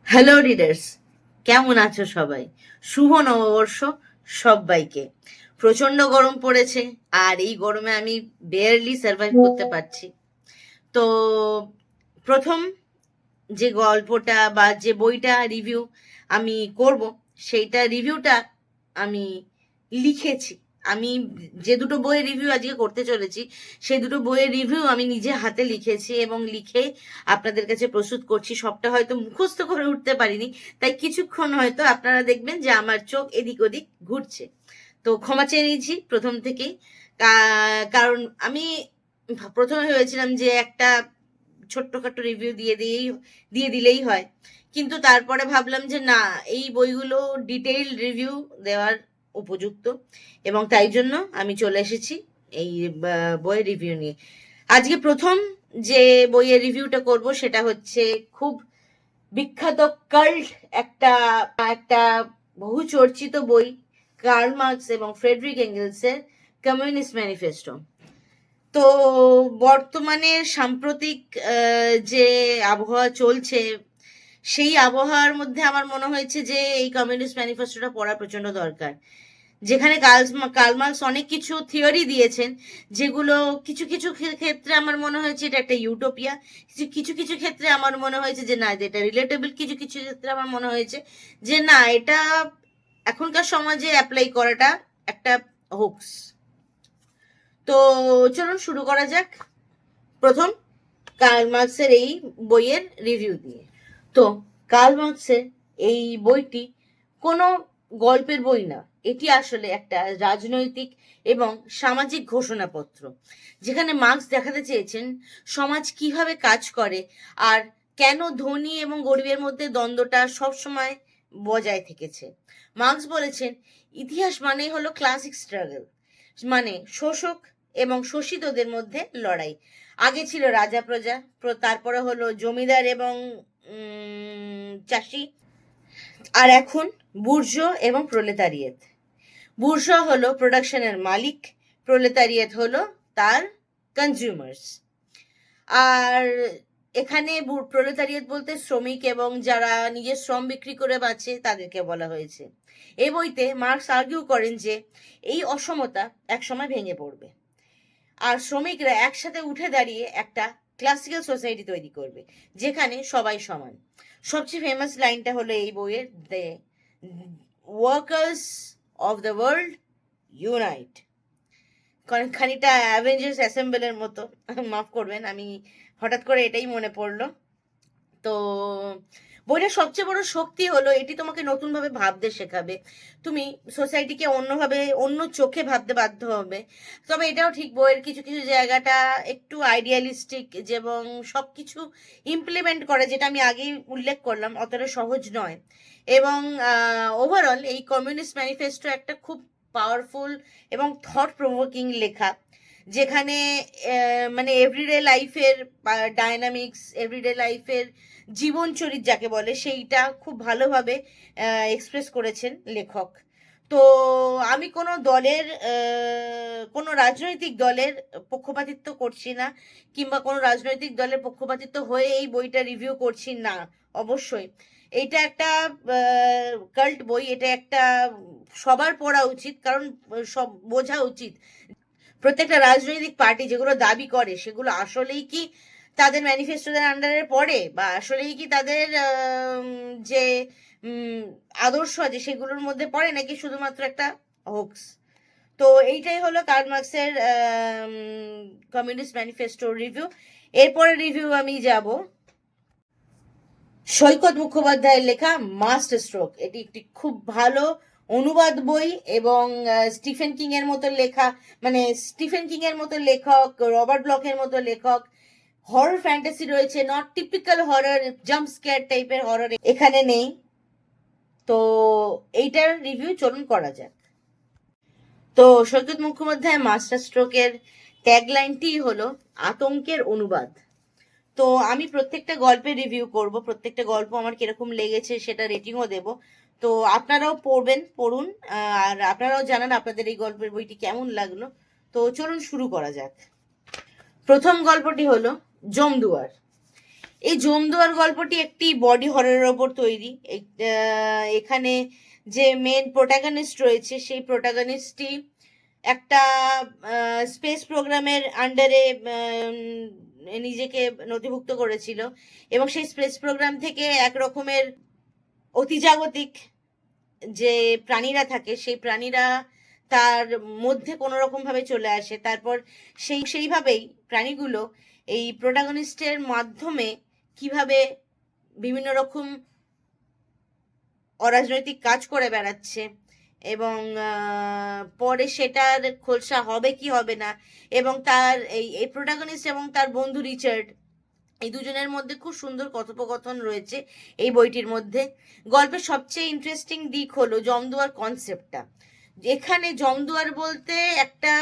Hello readers, কেমন আছো সবাই? শুভ নববর্ষ সবাইকে। প্রচন্ড গরম পড়েছে, আর এই গরমে আমি বেয়ারলি সার্ভাইভ করতে পারছি। তো প্রথম যে গল্পটা বা যে বইটা রিভিউ আমি করব, সেইটা রিভিউটা আমি লিখেছি। আমি যে দুটো বইয়ের রিভিউ আজকে করতে চলেছি, সেই দুটো বইয়ের রিভিউ আমি নিজে হাতে লিখেছি এবং লিখে আপনাদের কাছে প্রস্তুত করছি। সবটা হয়তো মুখস্থ করে উঠতে পারিনি, তাই কিছুক্ষণ হয়তো আপনারা দেখবেন যে আমার চোখ এদিক ওদিক ঘুরছে। তো ক্ষমা চেয়ে নিয়েছি প্রথম থেকেই, কারণ আমি প্রথমে ভেবেছিলাম যে একটা ছোট্টখাটো রিভিউ দিয়ে দিলেই হয়, কিন্তু তারপরে ভাবলাম যে না, এই বইগুলো ডিটেইল রিভিউ দেওয়ার উপযুক্ত, এবং তাই জন্য আমি চলে এসেছি এই বইয়ের রিভিউ নিয়ে। আজকে প্রথম যে বইয়ের রিভিউটা করব সেটা হচ্ছে খুব বিখ্যাত কাল্ট একটা একটা বহু চর্চিত বই, কার্ল মার্কস এবং ফ্রেডরিক এঙ্গেলসের কমিউনিস্ট ম্যানিফেস্টো। তো বর্তমানে সাম্প্রতিক যে আবহাওয়া চলছে, সেই আবহাওয়ার মধ্যে আমার মনে হয়েছে যে এই কমিউনিস্ট ম্যানিফেস্টোটা পড়া প্রচন্ড দরকার। যেখানে কার্ল মার্কস অনেক কিছু থিওরি দিয়েছেন, যেগুলো কিছু কিছু ক্ষেত্রে আমার মনে হয়েছে এটা একটা ইউটোপিয়া, কিছু কিছু ক্ষেত্রে আমার মনে হয়েছে যে না, এটা রিলেটেবল, কিছু কিছু ক্ষেত্রে আমার মনে হয়েছে যে না, এটা এখনকার সমাজে অ্যাপ্লাই করাটা একটা হোক্স। তো চলুন শুরু করা যাক প্রথম কার্ল মার্কসের এই বইয়ের রিভিউ দিয়ে। তো কার্ল মার্কসের এই বইটি কোনো গল্পের বই না, এটি আসলে একটা রাজনৈতিক এবং সামাজিক ঘোষণাপত্র, যেখানে মার্কস দেখাতে চেয়েছেন সমাজ কিভাবে কাজ করে আর কেন ধনী এবং গরিবের মধ্যে দ্বন্দ্বটা সবসময় বজায় থেকেছে। মার্কস বলেছেন ইতিহাস মানেই হলো ক্লাসিক স্ট্রাগল, মানে শোষক এবং শোষিতদের মধ্যে লড়াই। আগে ছিল রাজা প্রজা, তারপরে হলো জমিদার এবং চাষি, আর এখন বুর্জো এবং প্রলেতারিয়েত। বুর্জো হলো প্রোডাকশনের মালিক, প্রলেতারিয়েত হলো তার কনজিউমার্স। আর এখানে প্রলেতারিয়েত বলতে শ্রমিক এবং যারা নিজের শ্রম বিক্রি করে বাঁচে তাদেরকে বলা হয়েছে। এই বইতে মার্কস আর্গিউ করেন যে এই অসমতা একসময় ভেঙে পড়বে, আর শ্রমিকরা একসাথে উঠে দাঁড়িয়ে একটা ক্লাসিক্যাল সোসাইটি তৈরি করবে যেখানে সবাই সমান। সবচেয়ে ফেমাস লাইনটা হলো এই বইয়ের, the workers of the world unite. খানিকটা অ্যাভেঞ্জার্স অ্যাসেম্বলের মতো, মাফ করবেন, আমি হঠাৎ করে এটাই মনে পড়লো। তো বইটার সবচেয়ে বড় শক্তি হলো এটি তোমাকে নতুনভাবে ভাবতে শেখাবে। তুমি সোসাইটিকে অন্যভাবে, অন্য চোখে ভাবতে বাধ্য হবে। তবে এটাও ঠিক, বইয়ের কিছু কিছু জায়গাটা একটু আইডিয়ালিস্টিক এবং সব কিছু ইমপ্লিমেন্ট করে, যেটা আমি আগেই উল্লেখ করলাম, অতটা সহজ নয়। এবং ওভারঅল এই কমিউনিস্ট ম্যানিফেস্টো একটা খুব পাওয়ারফুল এবং থট প্রভোকিং লেখা, যেখানে মানে এভরিডে লাইফের ডায়নামিক্স, এভরিডে লাইফের জীবনচরিত যাকে বলে, সেইটা খুব ভালোভাবে এক্সপ্রেস করেছেন লেখক। তো আমি কোনো দলের, কোনো রাজনৈতিক দলের পক্ষপাতিত্ব করছি না, কিংবা কোনো রাজনৈতিক দলের পক্ষপাতিত্ব হয়ে এই বইটা রিভিউ করছি না। অবশ্যই এইটা একটা কাল্ট বই, এটা একটা সবার পড়া উচিত, কারণ সব বোঝা উচিত প্রত্যেকটা রাজনৈতিক পার্টি যেগুলো দাবি করে সেগুলো আসলেই কি তাদের ম্যানিফেস্টোদের আন্ডারে পড়ে, বা আসলেই কি তাদের যে আদর্শ আছে সেগুলোর মধ্যে পড়ে, নাকি শুধুমাত্র একটা হোক্স। তো এইটাই হলো কার্ল মার্কসের কমিউনিস্ট ম্যানিফেস্টোর রিভিউ। এরপরে রিভিউ আমি যাব সৈকত মুখোপাধ্যায়ের লেখা মাস্টার স্ট্রোক। এটি একটি খুব ভালো অনুবাদ বই, এবং স্টিফেন কিং এর মতো লেখা, মানে স্টিফেন কিং এর মতো লেখক, রবার্ট ব্লকের মতো লেখক। হরর ফ্যান্টাসি রয়েছে, not typical horror, jump square টাইপের হরর এখানে নেই। তো এইটার রিভিউ চলুন করা যাক। তো সৈকত মুখোপাধ্যায় মাস্টার স্ট্রোকের ট্যাগলাইনটি হলো আতঙ্কের অনুবাদ। তো আমি প্রত্যেকটা গল্পের রিভিউ করব, প্রত্যেকটা গল্প আমার কিরকম লেগেছে সেটা রেটিংও দেব। তো আপনারাও পড়ুন, আর আপনারাও জানান আপনাদের এই গল্পের বইটি কেমন লাগলো। তো চলুন শুরু করা যাক। প্রথম গল্পটি হলো জমদুয়ার। এই জমদুয়ার গল্পটি একটি বডি হররের ওপর তৈরি। এখানে যে মেন প্রোটাগনিস্ট রয়েছে সেই প্রোটাগনিস্টটি একটা স্পেস প্রোগ্রামের আন্ডারে নিজেকে নথিভুক্ত করেছিল এবং সেই স্পেস প্রোগ্রাম থেকে এক রকমের অতিজাগতিক যে প্রাণীরা থাকে সেই প্রাণীরা তার মধ্যে কোনো রকম ভাবে চলে আসে। তারপর সেইভাবেই প্রাণীগুলো এই প্রোটাগনিস্টের মাধ্যমে কিভাবে বিভিন্ন রকম অরাজনৈতিক কাজ করে বেড়াচ্ছে এবং পরে সেটার খোলসা হবে কি হবে না, এবং তার এই প্রোটাগনিস্ট এবং তার বন্ধু রিচার্ড, এই দুজনের মধ্যে খুব সুন্দর কথোপকথন রয়েছে এই বইটির মধ্যে। গল্পের সবচেয়ে ইন্টারেস্টিং দিক হলো জমদুয়ার কনসেপ্টটা। এখানে জমদুয়ার বলতে একটা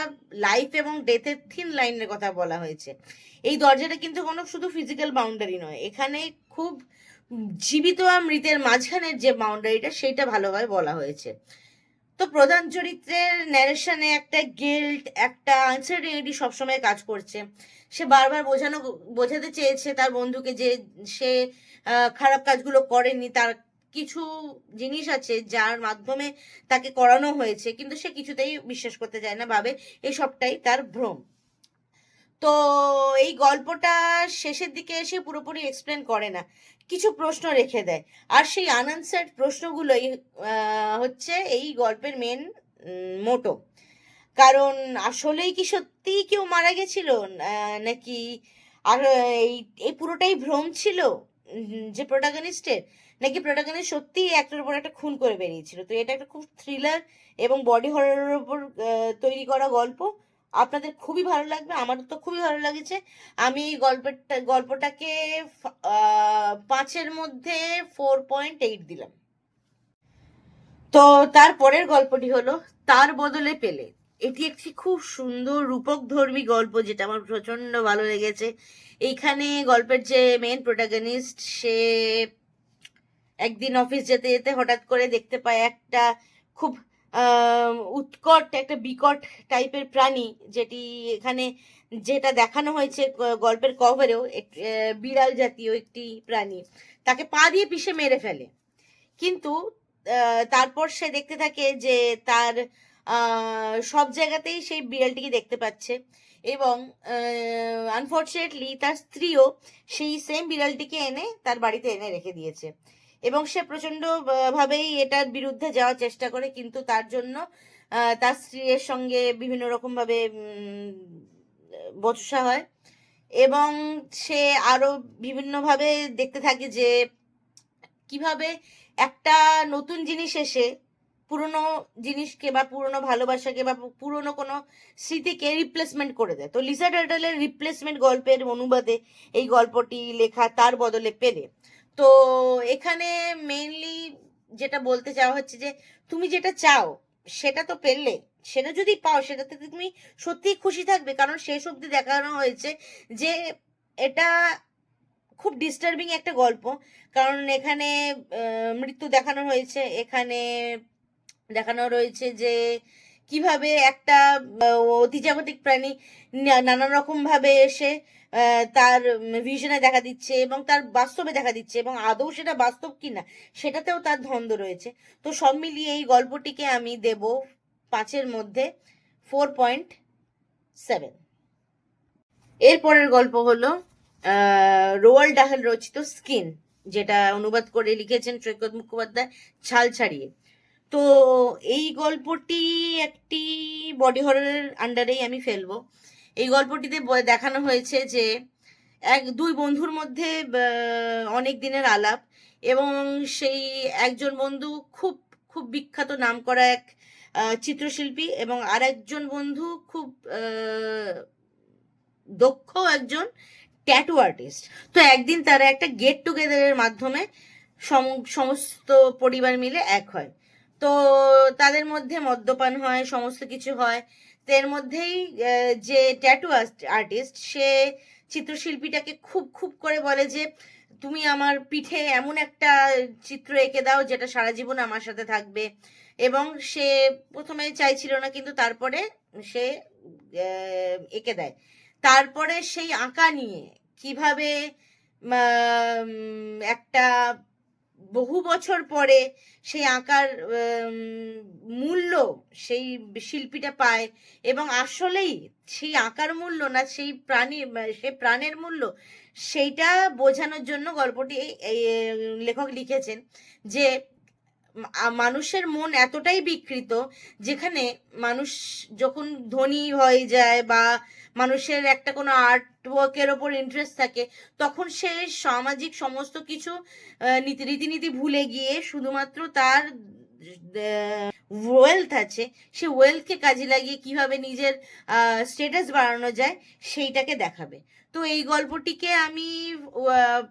লাইফ এবং ডেথের থিন লাইনের কথা বলা হয়েছে। এই দরজাটা কিন্তু কোনো শুধু ফিজিক্যাল বাউন্ডারি নয়, এখানে খুব জীবিত আর মৃতের মাঝখানের যে বাউন্ডারিটা সেইটা ভালোভাবে বলা হয়েছে। তো প্রধান চরিত্রের ন্যারেশনে একটা গিল্ট, একটা আনসার্টেনিটি সবসময় কাজ করছে। সে বারবার বোঝাতে চেয়েছে তার বন্ধুকে যে সে খারাপ কাজগুলো করেনি, তার কিছু জিনিস আছে যার মাধ্যমে তাকে করানো হয়েছে, কিন্তু সে কিছুতেই বিশ্বাস করতে চায় না, ভাবে এই সবটাই তার ভ্রম। তো এই গল্পটা শেষের দিকে এসে পুরোপুরি এক্সপ্লেন করে না, কিছু প্রশ্ন রেখে দেয়, আর সেই আনআনসার্ড প্রশ্নগুলোই হচ্ছে এই গল্পের মেন মোটো। কারণ আসলেই কি সত্যিই কেউ মারা গেছিল, নাকি আর এই পুরোটাই ভ্রম ছিল যে প্রোটাগনিস্টের, নাকি প্রোটাগনিস্ট সত্যিই একটার উপর একটা খুন করে বেরিয়েছিল। তো এটা একটা খুব থ্রিলার এবং বডি হররের উপর তৈরি করা গল্প। আপনাদের খুবই ভালো লাগবে, আমার তো খুবই ভালো লেগেছে। আমি এই গল্পটাকে 5-এর মধ্যে 4.8 দিলাম। তো তারপরের গল্পটি হলো তার বদলে পেলে। এটি একটি খুব সুন্দর রূপক ধর্মী গল্প, যেটা আমার প্রচন্ড ভালো লেগেছে। এইখানে গল্পের যে মেন প্রোটাগনিস্ট, সে একদিন অফিস যেতে যেতে হঠাৎ করে দেখতে পায় একটা খুব উৎকট, একটা বিকট টাইপের প্রাণী, যেটি এখানে যেটা দেখানো হয়েছে গল্পের কভারেও, বিড়াল জাতীয় একটি প্রাণী, তাকে পা দিয়ে পিষে মেরে ফেলে। কিন্তু তারপর সে দেখতে থাকে যে তার সব জায়গাতেই সেই বিড়ালটিকে দেখতে পাচ্ছে, এবং আনফর্চুনেটলি তার স্ত্রীও সেই সেম বিড়ালটিকে এনে তার বাড়িতে এনে রেখে দিয়েছে, এবং সে প্রচন্ড ভাবেই এটার বিরুদ্ধে যাওয়ার চেষ্টা করে, কিন্তু তার জন্য তার স্ত্রীর সঙ্গে বিভিন্ন রকম ভাবে বচসা হয়, এবং সে আরো বিভিন্নভাবে দেখতে থাকে যে কিভাবে একটা নতুন জিনিস এসে পুরনো জিনিসকে বা পুরনো ভালোবাসাকে বা পুরনো কোনো স্মৃতিকে রিপ্লেসমেন্ট করে দেয়। তো লিসা টার্টলের রিপ্লেসমেন্ট গল্পের অনুবাদে এই গল্পটি লেখা তার বদলে পেলে। তো এখানে মেইনলি যেটা বলতে চাওয়া হচ্ছে যে তুমি যেটা চাও সেটা তো পেলে, সেটা যদি পাও সেটাতে তুমি সত্যিই খুশি থাকবে, কারণ শেষ অবধি দেখানো হয়েছে যে এটা খুব ডিস্টার্বিং একটা গল্প। কারণ এখানে মৃত্যু দেখানো হয়েছে, এখানে দেখানো রয়েছে যে কিভাবে একটা অতিজাগতিক প্রাণী নানান রকম ভাবে এসে তার ভিশনে দেখা দিচ্ছে এবং তার বাস্তবে দেখা দিচ্ছে, এবং আদৌ সেটা বাস্তব কিনা সেটাতেও তার ধন্দ রয়েছে। তো সব মিলিয়ে এই গল্পটিকে আমি দেব 5-এর মধ্যে 4.7। এরপরের গল্প হলো রোয়াল ডাহাল রচিত স্কিন, যেটা অনুবাদ করে লিখেছেন সৈকত মুখোপাধ্যায় ছাল ছাড়িয়ে। তো এই গল্পটি একটি বডি হররের আন্ডারেই আমি ফেলবো। এই গল্পটিতে দেখানো হয়েছে যে দুই বন্ধুর মধ্যে অনেক দিনের আলাপ, এবং সেই একজন বন্ধু খুব খুব বিখ্যাত নাম করা এক চিত্রশিল্পী, এবং আর একজন বন্ধু খুব দক্ষ একজন ট্যাটু আর্টিস্ট। তো একদিন তারা একটা গেট টুগেদারের মাধ্যমে সমস্ত পরিবার মিলে এক হয়। তো তাদের মধ্যে মদ্যপান হয়, সমস্ত কিছু হয়। তো এর মধ্যেই যে ট্যাটু আর্টিস্ট, সে চিত্রশিল্পীটাকে খুব খুব করে বলে যে তুমি আমার পিঠে এমন একটা চিত্র এঁকে দাও যেটা সারা জীবন আমার সাথে থাকবে। এবং সে প্রথমে চাইছিল না, কিন্তু তারপরে সে এঁকে দেয়। তারপরে সেই আঁকা নিয়ে কিভাবে একটা বহু বছর পরে সেই আঁকার মূল্য সেই শিল্পীটা পায়, এবং আসলেই সেই আঁকার মূল্য না সেই প্রাণের মূল্য, সেইটা বোঝানোর জন্য গল্পটি এই লেখক লিখেছেন যে মানুষের মন এতটাই বিকৃত, যেখানে মানুষ যখন ধনী হয়ে যায় বা মানুষের একটা কোনো আর্ট ওয়ার্কের ওপর ইন্টারেস্ট থাকে, তখন সে সামাজিক সমস্ত কিছু রীতিনীতি ভুলে গিয়ে শুধুমাত্র তার ওয়েলথ আছে, সে ওয়েলথকে কাজে লাগিয়ে কিভাবে নিজের স্ট্যাটাস বাড়ানো যায় সেইটাকে দেখাবে। তো এই গল্পটিকে আমি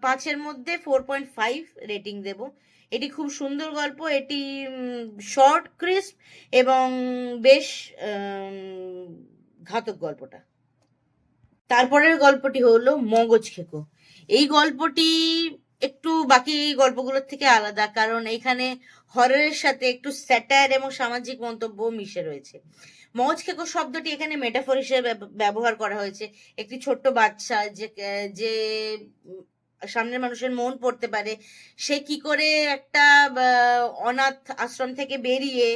5-এর মধ্যে 4.5 রেটিং দেব। এটি খুব সুন্দর গল্প, এটি শর্ট, ক্রিস্প এবং বেশ ঘাতক গল্পটা। তারপরের গল্পটি হলো মগজ খেকো। এই গল্পটি একটু বাকি গল্পগুলোর থেকে আলাদা, কারণ এখানে হররের সাথে একটু স্যাটায়ার এবং সামাজিক মন্তব্য মিশে রয়েছে। মগজ খেকো শব্দটি এখানে মেটাফর হিসেবে ব্যবহার করা হয়েছে। একটি ছোট্ট বাচ্চা যে সামনের মানুষের মন পড়তে পারে, সে কি করে একটা অনাথ আশ্রম থেকে বেরিয়ে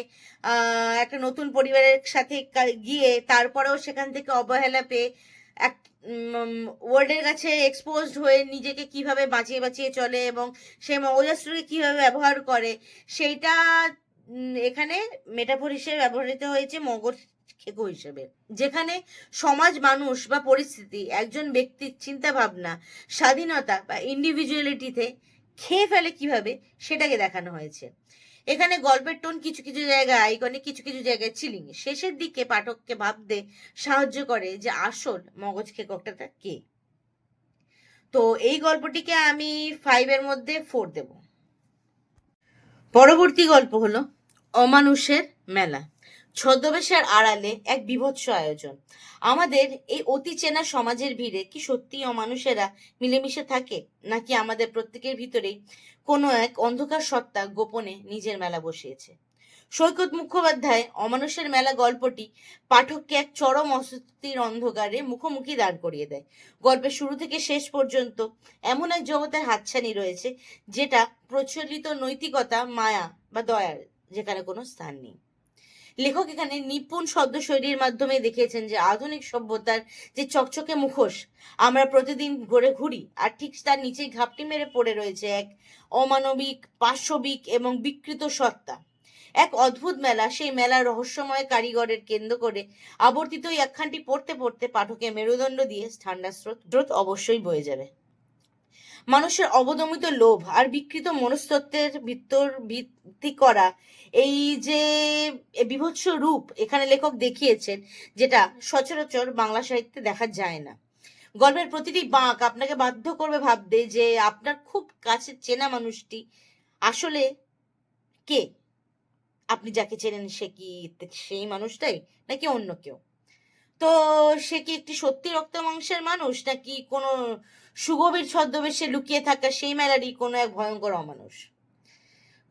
একটা নতুন পরিবারের সাথে গিয়ে তারপরেও সেখান থেকে অবহেলা পেয়ে এক ওয়ার্ল্ডের কাছে এক্সপোজড হয়ে নিজেকে কিভাবে বাঁচিয়ে বাঁচিয়ে চলে এবং সেই মগজাস্ত্রকে কিভাবে ব্যবহার করে, সেইটা এখানে মেটাফর হিসেবে ব্যবহৃত হয়েছে মগজ খেকো হিসেবে। যেখানে সমাজ, মানুষ বা পরিস্থিতি একজন ব্যক্তির চিন্তা ভাবনা, স্বাধীনতা বা ইন্ডিভিজুয়ালিটিতে খেয়ে ফেলে কিভাবে, সেটাকে দেখানো হয়েছে। এখানে গল্পের টোন কিছু কিছু জায়গায় আইকনিক, কিছু কিছু জায়গায় চিলিং, শেষের দিকে পাঠককে ভাবতে সাহায্য করে যে আসল মগজ খেকোটা কে। তো এই গল্পটিকে আমি 5-এর মধ্যে 4 দেব। পরবর্তী গল্প হলো অমানুষের মেলা। ছদ্মবেশের আড়ালে এক বীভৎস আয়োজন। আমাদের এই অতি চেনা সমাজের ভিড়ে কি সত্যি অমানুষেরা মিলেমিশে থাকে, নাকি আমাদের প্রত্যেকের ভিতরেই কোনো এক অন্ধকার সত্তা গোপনে নিজের মেলা বসিয়েছে? সৈকত মুখোপাধ্যায় অমানুষের মেলা গল্পটি পাঠককে এক চরম অস্বস্তির অন্ধকারে মুখোমুখি দাঁড় করিয়ে দেয়। গল্পের শুরু থেকে শেষ পর্যন্ত এমন এক জগতের হাতছানি রয়েছে যেটা প্রচলিত নৈতিকতা, মায়া বা দয়ার যেখানে কোনো স্থান নেই। লেখক এখানে নিপুণ শব্দশৈলীর মাধ্যমে দেখিয়েছেন যে আধুনিক সভ্যতার যে চকচকে মুখোশ আমরা প্রতিদিন ঘুরে ঘুরি, আর ঠিক তার নিচেই ঘাপটি মেরে পড়ে রয়েছে এক অমানবিক, পাশবিক এবং বিকৃত সত্তা। এক অদ্ভুত মেলা, সেই মেলার রহস্যময় কারিগরের কেন্দ্র করে আবর্তিত এই একখানটি পড়তে পড়তে পাঠকের মেরুদণ্ড দিয়ে ঠান্ডা স্রোত অবশ্যই বয়ে যাবে। মানুষের অবদমিত লোভ আর বিকৃত মনস্তত্ত্বের ভিত্তি করা এই যে বিভৎস রূপ এখানে লেখক দেখিয়েছেন, যেটা সচরাচর বাংলা সাহিত্যে দেখা যায় না। গল্পের প্রতিটি বাঁক আপনাকে বাধ্য করবে ভাবতে যে আপনার খুব কাছে চেনা মানুষটি আসলে কে। আপনি যাকে চেনেন সে কি সেই মানুষটাই, নাকি অন্য কেউ? তো সে কি একটি সত্যি রক্ত মাংসের মানুষ, নাকি কোনো সুগভীর ছদ্মবেশে লুকিয়ে থাকা সেই মেলারই কোনো এক ভয়ঙ্কর অমানুষ?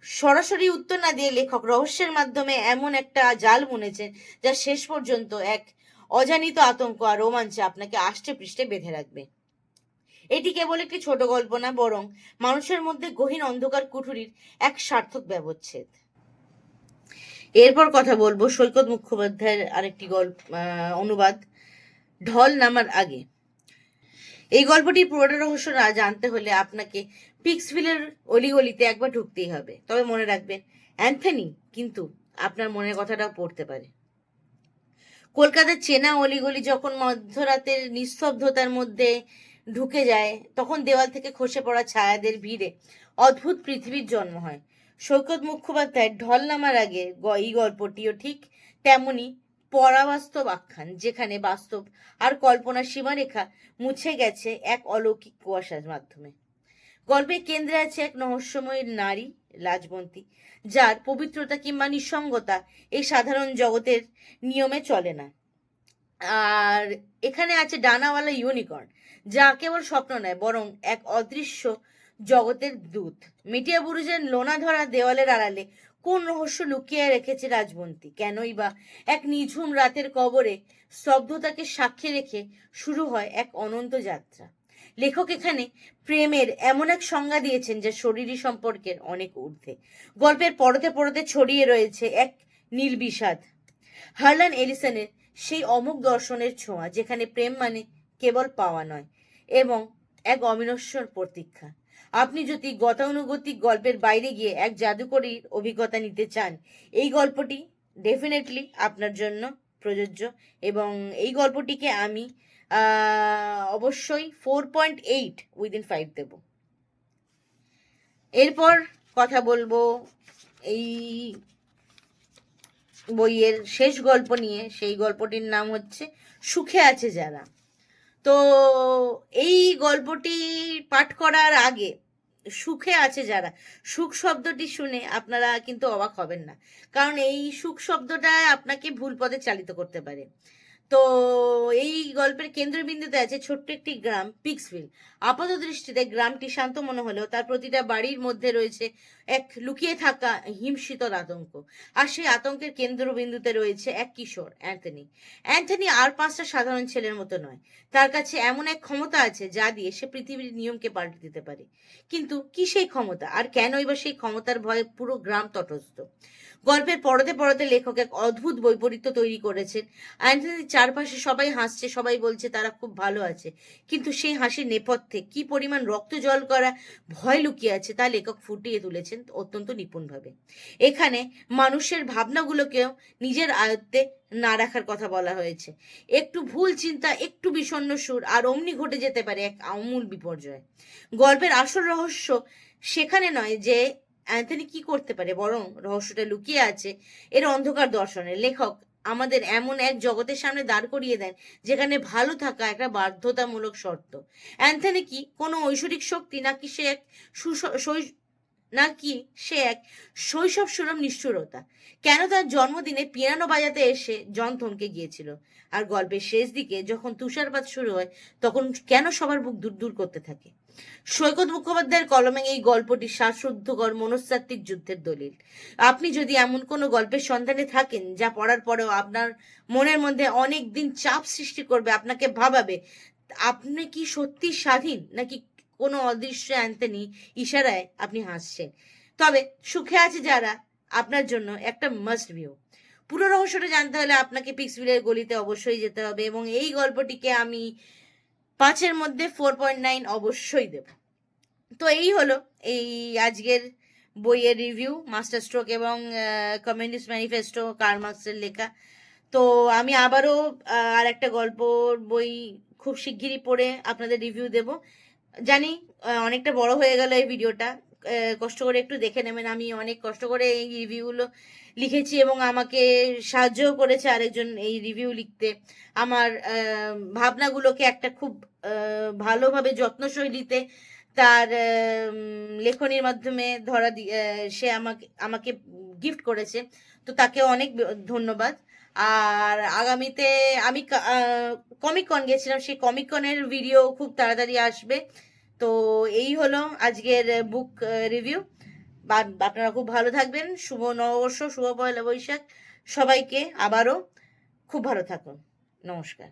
সরাসরি উত্তর না দিয়ে লেখক রহস্যের মাধ্যমে এমন একটা জাল বুনেছেন যা শেষ পর্যন্ত এক অজানিত আতঙ্ক আর রোমাঞ্চে আপনাকে আষ্টে পৃষ্ঠে বেঁধে রাখবে। এটি কেবল একটি ছোট গল্প না, বরং মানুষের মধ্যে গহীন অন্ধকার কুঠুরির এক সার্থক ব্যবচ্ছেদ। এরপর কথা বলবো সৈকত মুখোপাধ্যায়ের আরেকটি গল্প, অনুবাদ, ঢল নামার আগে। এই গল্পটির পুরোটা রহস্য জানতে হলে আপনাকে পিক্সভিলের অলিগলিতে একবার ঢুকতেই হবে। তবে মনে রাখবেন, অ্যান্থনি কিন্তু আপনার মনের কথাটাও পড়তে পারে। কলকাতার চেনা অলিগলি যখন মধ্যরাতের নিস্তব্ধতার মধ্যে ঢুকে যায়, তখন দেওয়াল থেকে খসে পড়া ছায়াদের ভিড়ে অদ্ভুত পৃথিবীর জন্ম হয়। সৈকত মুখোপাধ্যায়ের ঢল নামার আগে এই গল্পটিও ঠিক তেমনি পরাবাস্তব আখ্যান, যেখানে বাস্তব আর কল্পনার সীমারেখা মুছে গেছে এক অলৌকিক কুয়াশার মাধ্যমে। গল্পের কেন্দ্রে আছে এক রহস্যময় নারী, লাজবন্তী, যার পবিত্রতা কিংবা নিঃসঙ্গতা এই সাধারণ জগতের নিয়মে চলে না। আর এখানে আছে ডানাওয়ালা ইউনিকর্ন, যা কেবল স্বপ্ন নয়, বরং এক অদৃশ্য জগতের দূত। মেটিয়া বুরুজের লোনা ধরা দেওয়ালের আড়ালে কোন রহস্য লুকিয়ে রেখেছে রাজবন্তী? কেনই বা এক নিঝুম রাতের কবরে স্তব্ধতাকে সাক্ষী রেখে শুরু হয় এক অনন্ত যাত্রা? লেখক এখানে প্রেমের এমন এক সংজ্ঞা দিয়েছেন যা শরীরী সম্পর্কের অনেক ঊর্ধ্বে। গল্পের পরতে পরতে ছড়িয়ে রয়েছে এক নীল বিষাদ, হার্লান এলিসনের সেই অমুক দর্শনের ছোঁয়া যেখানে প্রেম মানে কেবল পাওয়া নয় এবং এক অবিনশ্বর প্রতীক্ষা। আপনি যদি গতানুগতিক গল্পের বাইরে গিয়ে এক জাদুকরীর অভিজ্ঞতা নিতে চান, এই গল্পটি ডেফিনেটলি আপনার জন্য প্রযোজ্য এবং এই গল্পটিকে আমি অবশ্যই 4.8 উইদিন 5 দেব। এরপর কথা বলবো এই বইয়ের শেষ গল্প নিয়ে। সেই গল্পটির নাম হচ্ছে সুখে আছে যারা। তো এই গল্পটি পাঠ করার আগে সুখে আছে যারা, সুখ শব্দটি শুনে আপনারা কিন্তু অবাক হবেন না, কারণ এই সুখ শব্দটা আপনাকে ভুল পথে চালিত করতে পারে। তো এই গল্পের কেন্দ্রবিন্দুতে আছে ছোট্ট একটি গ্রাম পিক্সভিল। আপাত দৃষ্টিতে গ্রামটি শান্ত মনে হলেও তার প্রতিটা বাড়ির মধ্যে রয়েছে এক লুকিয়ে থাকা হিমশীতল আতঙ্ক। আর সেই আতঙ্কের কেন্দ্রবিন্দুতে রয়েছে এক কিশোর, অ্যান্থনি। অ্যান্থনি আর 5টা সাধারণ ছেলের মতো নয়। তার কাছে এমন এক ক্ষমতা আছে যা দিয়ে সে পৃথিবীর নিয়মকে পাল্টে দিতে পারে। কিন্তু কি সেই ক্ষমতা, আর কেনই বা সেই ক্ষমতার ভয়ে পুরো গ্রাম তটস্থ? গল্পের পরতে পরতে লেখক এক অদ্ভুত বৈপরীত্য তৈরি করেছেন। অ্যান্থনির চারপাশে সবাই হাসছে, সবাই বলছে তারা খুব ভালো আছে, কিন্তু সেই হাসির নেপথ্যে কি পরিমাণ রক্ত জল করা ভয় লুকিয়ে আছে তা লেখক ফুটিয়ে তুলেছেন অত্যন্ত নিপুণভাবে। এখানে মানুষের ভাবনাগুলোকেও নিজের আয়ত্তে না রাখার কথা বলা হয়েছে। একটু ভুল চিন্তা, একটু বিষণ্ণ সুর, আর অমনি ঘটে যেতে পারে এক আমূল বিপর্যয়। গল্পের আসল রহস্য সেখানে নয় যে অ্যান্থনি কি করতে পারে, বরং রহস্যটা লুকিয়ে আছে এর অন্ধকার দর্শনে। লেখক আমাদের এমন এক জগতের সামনে দাঁড় করিয়ে দেন যেখানে ভালো থাকা একটা বাধ্যতামূলক শর্ত। অ্যান্থনি কি কোনো ঐশ্বরিক শক্তি, নাকি সে এক শৈশব সুলভ নিষ্ঠুরতা? কেন তার জন্মদিনে পিয়ানো বাজাতে এসে জন থমকে গিয়েছিল? আর গল্পের শেষ দিকে যখন তুষারপাত শুরু হয় তখন কেন সবার বুক দূর দূর করতে থাকে? সৈকত মুখোপাধ্যায়ের কলমে এই গল্পটি শ্বাসরুদ্ধকর মনস্তাত্ত্বিক যুদ্ধের দলিল। আপনি যদি এমন কোনো গল্পের সন্ধানে থাকেন যা পড়ার পরেও আপনার মনের মধ্যে অনেক দিন চাপ সৃষ্টি করবে, আপনাকে ভাবাবে আপনি কি সত্যি স্বাধীন, নাকি কোনো অদৃশ্য অ্যান্থনি ইশারায় আপনি হাসছেন, তবে সুখে আছে যারা আপনার জন্য একটা মাস্ট ভিউ। পুরো রহস্যটা জানতে হলে আপনাকে পিক্সভিলের গলিতে অবশ্যই যেতে হবে এবং এই গল্পটিকে আমি 5-এর মধ্যে 4.9 অবশ্যই দেব। তো এই হলো এই আজকের বইয়ের রিভিউ, মাস্টার স্ট্রোক এবং কমিউনিস্ট ম্যানিফেস্টো, কার্ল মার্কসের লেখা। তো আমি আবারও আর একটা গল্পর বই খুব শিগগিরই পড়ে আপনাদের রিভিউ দেব। জানি অনেকটা বড় হয়ে গেল এই ভিডিওটা, কষ্ট করে একটু দেখে নেবেন। আমি অনেক কষ্ট করে এই রিভিউগুলো লিখেছি এবং আমাকে সাহায্যও করেছে আরেকজন এই রিভিউ লিখতে, আমার ভাবনাগুলোকে একটা খুব ভালোভাবে যত্নশৈলীতে তার লেখনীর মাধ্যমে ধরা সে আমাকে গিফট করেছে। তো তাকে অনেক ধন্যবাদ। আর আগামীতে আমি কমিক কন গেছিলাম, সেই কমিক কনের ভিডিও খুব তাড়াতাড়ি আসবে। তো এই হলো আজকের বুক রিভিউ। আপনারা খুব ভালো থাকবেন। শুভ নববর্ষ, শুভ পয়লা বৈশাখ সবাইকে। আবারও খুব ভালো থাকুন। নমস্কার।